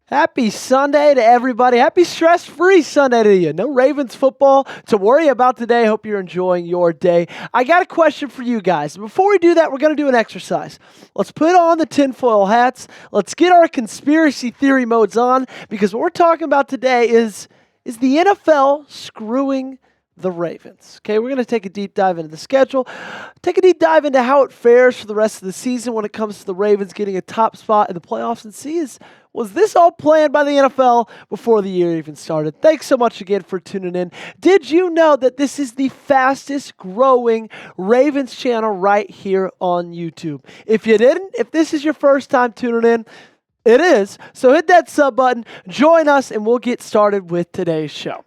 Happy Sunday to everybody. Happy stress-free Sunday to you. No Ravens football to worry about today. Hope you're enjoying your day. I got a question for you guys. Before we do that, we're going to do an exercise. Let's put on the tinfoil hats. Let's get our conspiracy theory modes on, because what we're talking about today is the NFL screwing the Ravens. Okay, we're going to take a deep dive into the schedule, take a deep dive into how it fares for the rest of the season when it comes to the Ravens getting a top spot in the playoffs, and see was this all planned by the NFL before the year even started? Thanks so much again for tuning in. Did you know that this is the fastest growing Ravens channel right here on YouTube? If you didn't, if this is your first time tuning in, it is. So hit that sub button, join us, and we'll get started with today's show.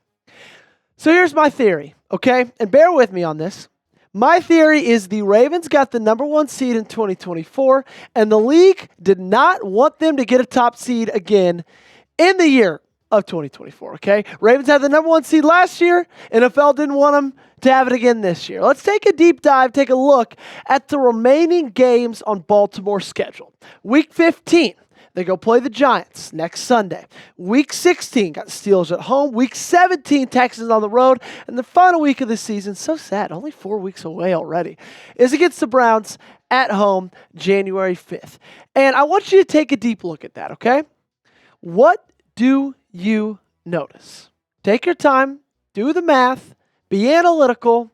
So here's my theory, okay? And bear with me on this. My theory is the Ravens got the number one seed in 2024, and the league did not want them to get a top seed again in the year of 2024, okay? Ravens had the number one seed last year. NFL didn't want them to have it again this year. Let's take a deep dive, take a look at the remaining games on Baltimore's schedule. Week 15. They go play the Giants next Sunday. Week 16, got the Steelers at home. Week 17, Texans on the road. And the final week of the season, so sad, only 4 weeks away already, is against the Browns at home, January 5th. And I want you to take a deep look at that, okay? What do you notice? Take your time, do the math, be analytical,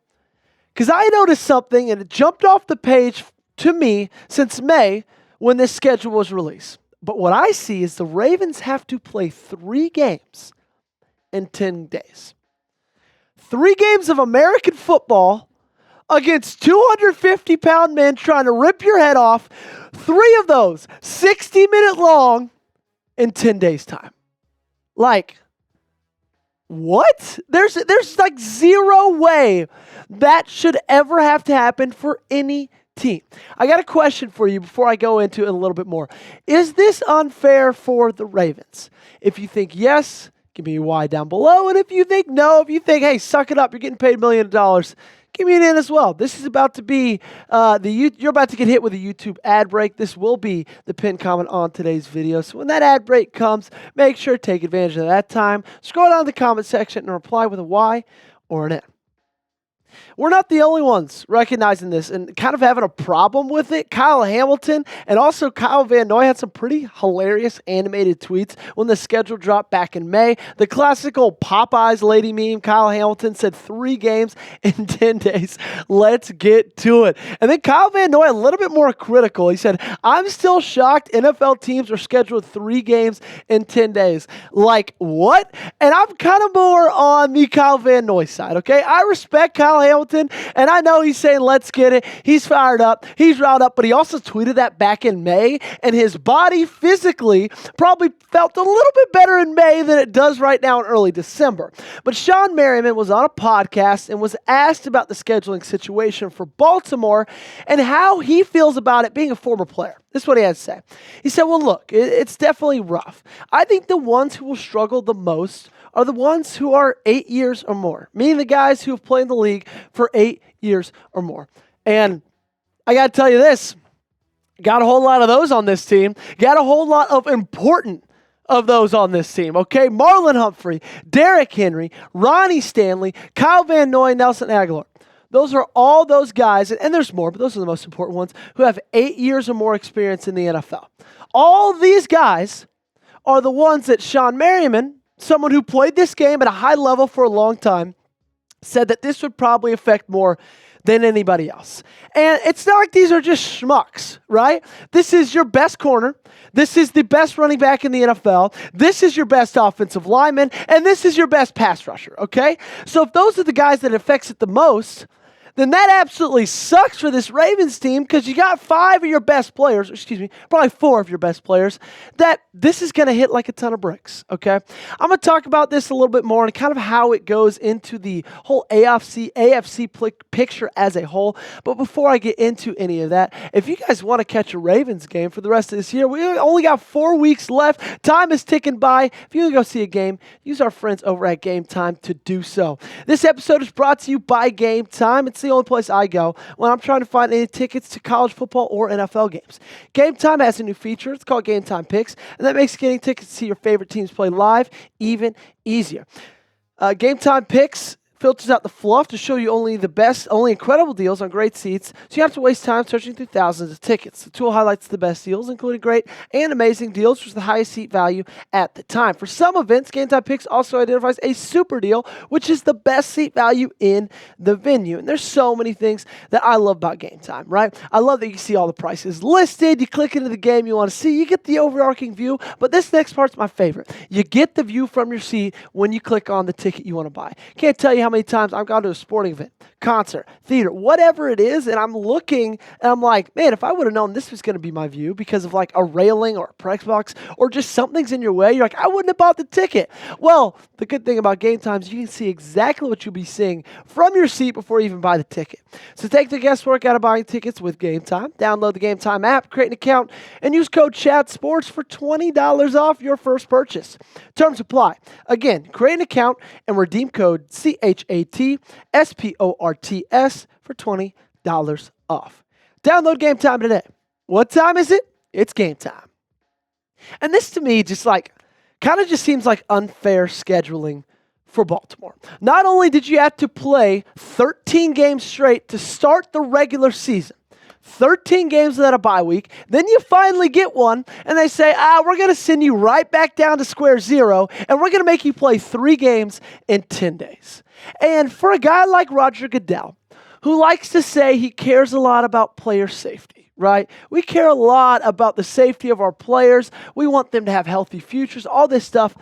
because I noticed something, and it jumped off the page to me since May when this schedule was released. But what I see is the Ravens have to play 3 games in 10 days. 3 games of American football against 250-pound men trying to rip your head off. 3 of those 60-minute long in 10 days' time. Like, what? There's like zero way that should ever have to happen for any team. I got a question for you before I go into it a little bit more. Is this unfair for the Ravens? If you think yes, give me a Y down below. And if you think no, if you think, hey, suck it up, you're getting paid $1 million, give me an in as well. This is about to be, you're about to get hit with a YouTube ad break. This will be the pinned comment on today's video. So when that ad break comes, make sure to take advantage of that time. Scroll down to the comment section and reply with a Y or an N. We're not the only ones recognizing this and kind of having a problem with it. Kyle Hamilton and also Kyle Van Noy had some pretty hilarious animated tweets when the schedule dropped back in May. The classic old Popeyes lady meme, Kyle Hamilton said 3 games in 10 days. Let's get to it. And then Kyle Van Noy a little bit more critical. He said, I'm still shocked NFL teams are scheduled 3 games in 10 days. Like, what? And I'm kind of more on the Kyle Van Noy side, okay? I respect Kyle Hamilton, and I know he's saying, let's get it. He's fired up. He's riled up, but he also tweeted that back in May, and his body physically probably felt a little bit better in May than it does right now in early December. But Sean Merriman was on a podcast and was asked about the scheduling situation for Baltimore and how he feels about it being a former player. This is what he had to say. He said, well, look, it's definitely rough. I think the ones who will struggle the most are the ones who are 8 years or more, meaning the guys who have played in the league for 8 years or more. And I got to tell you this, got a whole lot of those on this team, got a whole lot of important of those on this team, okay? Marlon Humphrey, Derrick Henry, Ronnie Stanley, Kyle Van Noy, Nelson Agholor. Those are all those guys, and there's more, but those are the most important ones, who have 8 years or more experience in the NFL. All these guys are the ones that Sean Merriman, someone who played this game at a high level for a long time, said that this would probably affect more than anybody else. And it's not like these are just schmucks, right? This is your best corner. This is the best running back in the NFL. This is your best offensive lineman. And this is your best pass rusher, okay? So if those are the guys that it affects it the most, then that absolutely sucks for this Ravens team because you got 5 of your best players, probably 4 of your best players, that this is going to hit like a ton of bricks, okay? I'm going to talk about this a little bit more and kind of how it goes into the whole AFC picture as a whole. But before I get into any of that, if you guys want to catch a Ravens game for the rest of this year, we only got 4 weeks left. Time is ticking by. If you want to go see a game, use our friends over at Game Time to do so. This episode is brought to you by Game Time. It's the only place I go when I'm trying to find any tickets to college football or NFL games. Game Time has a new feature. It's called Game Time Picks, and that makes getting tickets to see your favorite teams play live even easier. Game Time Picks filters out the fluff to show you only the best, only incredible deals on great seats, so you don't have to waste time searching through thousands of tickets. The tool highlights the best deals, including great and amazing deals for the highest seat value at the time. For some events, Game Time Picks also identifies a super deal, which is the best seat value in the venue. And there's so many things that I love about Game Time, right? I love that you can see all the prices listed. You click into the game you want to see. You get the overarching view, but this next part's my favorite. You get the view from your seat when you click on the ticket you want to buy. Can't tell you how many times I've gone to a sporting event, concert, theater, whatever it is, and I'm looking and I'm like, man, if I would have known this was going to be my view because of like a railing or a press box or just something's in your way, you're like, I wouldn't have bought the ticket. Well, the good thing about Game Time is you can see exactly what you'll be seeing from your seat before you even buy the ticket. So take the guesswork out of buying tickets with Game Time. Download the Game Time app, create an account, and use code CHATSPORTS for $20 off your first purchase. Terms apply. Again, create an account and redeem code CHATSPORTS for $20 off. Download Game Time today. What time is it? It's game time. And this to me just kind of seems like unfair scheduling for Baltimore. Not only did you have to play 13 games straight to start the regular season, 13 games without a bye week, then you finally get one, and they say, we're going to send you right back down to square zero, and we're going to make you play 3 games in 10 days. And for a guy like Roger Goodell, who likes to say he cares a lot about player safety, right? We care a lot about the safety of our players. We want them to have healthy futures, all this stuff.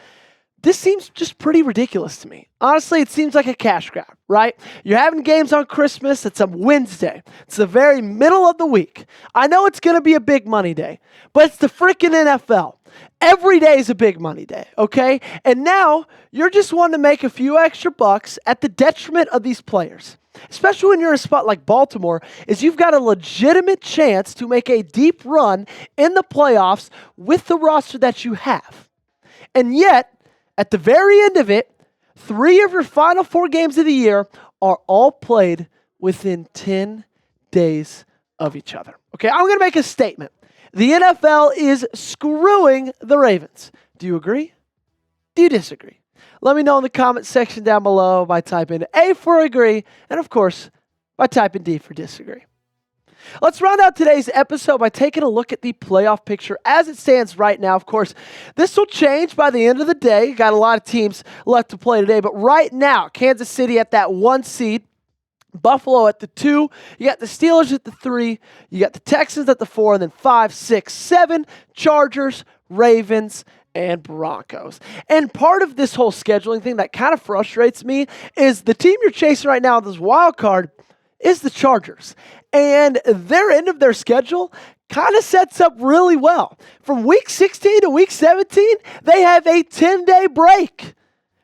This seems just pretty ridiculous to me. Honestly, it seems like a cash grab, right? You're having games on Christmas. It's a Wednesday. It's the very middle of the week. I know it's going to be a big money day, but it's the freaking NFL. Every day is a big money day, okay? And now you're just wanting to make a few extra bucks at the detriment of these players. Especially when you're in a spot like Baltimore, is you've got a legitimate chance to make a deep run in the playoffs with the roster that you have. And yet, at the very end of it, 3 of your final 4 games of the year are all played within 10 days of each other. Okay, I'm going to make a statement. The NFL is screwing the Ravens. Do you agree? Do you disagree? Let me know in the comment section down below by typing A for agree, and of course, by typing D for disagree. Let's round out today's episode by taking a look at the playoff picture as it stands right now. Of course, this will change by the end of the day. Got a lot of teams left to play today, but right now, Kansas City at that 1 seed, Buffalo at the 2, you got the Steelers at the 3, you got the Texans at the 4, and then 5, 6, 7, Chargers, Ravens, and Broncos. And part of this whole scheduling thing that kind of frustrates me is the team you're chasing right now, this wild card, is the Chargers. And their end of their schedule kind of sets up really well. From week 16 to week 17, they have a 10-day break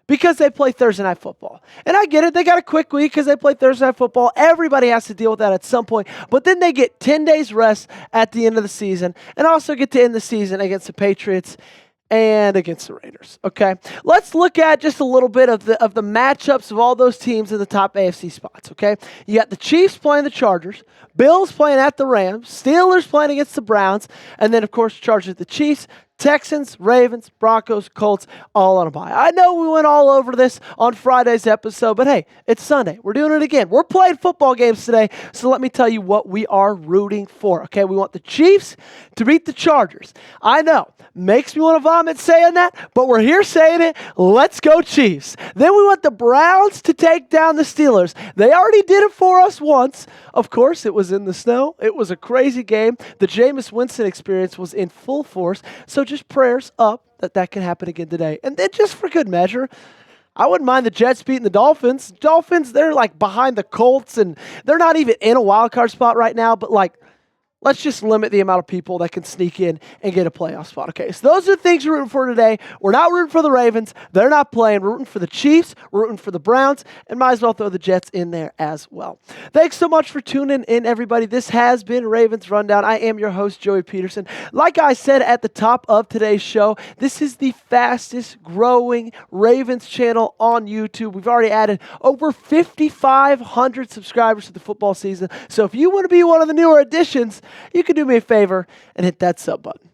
because they play Thursday Night Football. And I get it. They got a quick week because they play Thursday Night Football. Everybody has to deal with that at some point. But then they get 10 days rest at the end of the season and also get to end the season against the Patriots and against the Raiders, okay? Let's look at just a little bit of the matchups of all those teams in the top AFC spots, okay? You got the Chiefs playing the Chargers, Bills playing at the Rams, Steelers playing against the Browns, and then, of course, Chargers at the Chiefs, Texans, Ravens, Broncos, Colts, all on a bye. I know we went all over this on Friday's episode, but hey, it's Sunday. We're doing it again. We're playing football games today, so let me tell you what we are rooting for, okay? We want the Chiefs to beat the Chargers. I know, makes me want to vomit saying that, but we're here saying it. Let's go Chiefs. Then we want the Browns to take down the Steelers. They already did it for us once. Of course, it was in the snow. It was a crazy game. The Jameis Winston experience was in full force, so just prayers up that can happen again today. And then just for good measure, I wouldn't mind the Jets beating the Dolphins. Dolphins, they're like behind the Colts, and they're not even in a wild card spot right now, but like let's just limit the amount of people that can sneak in and get a playoff spot. Okay, so those are the things we're rooting for today. We're not rooting for the Ravens. They're not playing. We're rooting for the Chiefs. We're rooting for the Browns, and might as well throw the Jets in there as well. Thanks so much for tuning in, everybody. This has been Ravens Rundown. I am your host, Joey Peterson. Like I said at the top of today's show, this is the fastest growing Ravens channel on YouTube. We've already added over 5,500 subscribers to the football season. So if you want to be one of the newer additions, you can do me a favor and hit that sub button.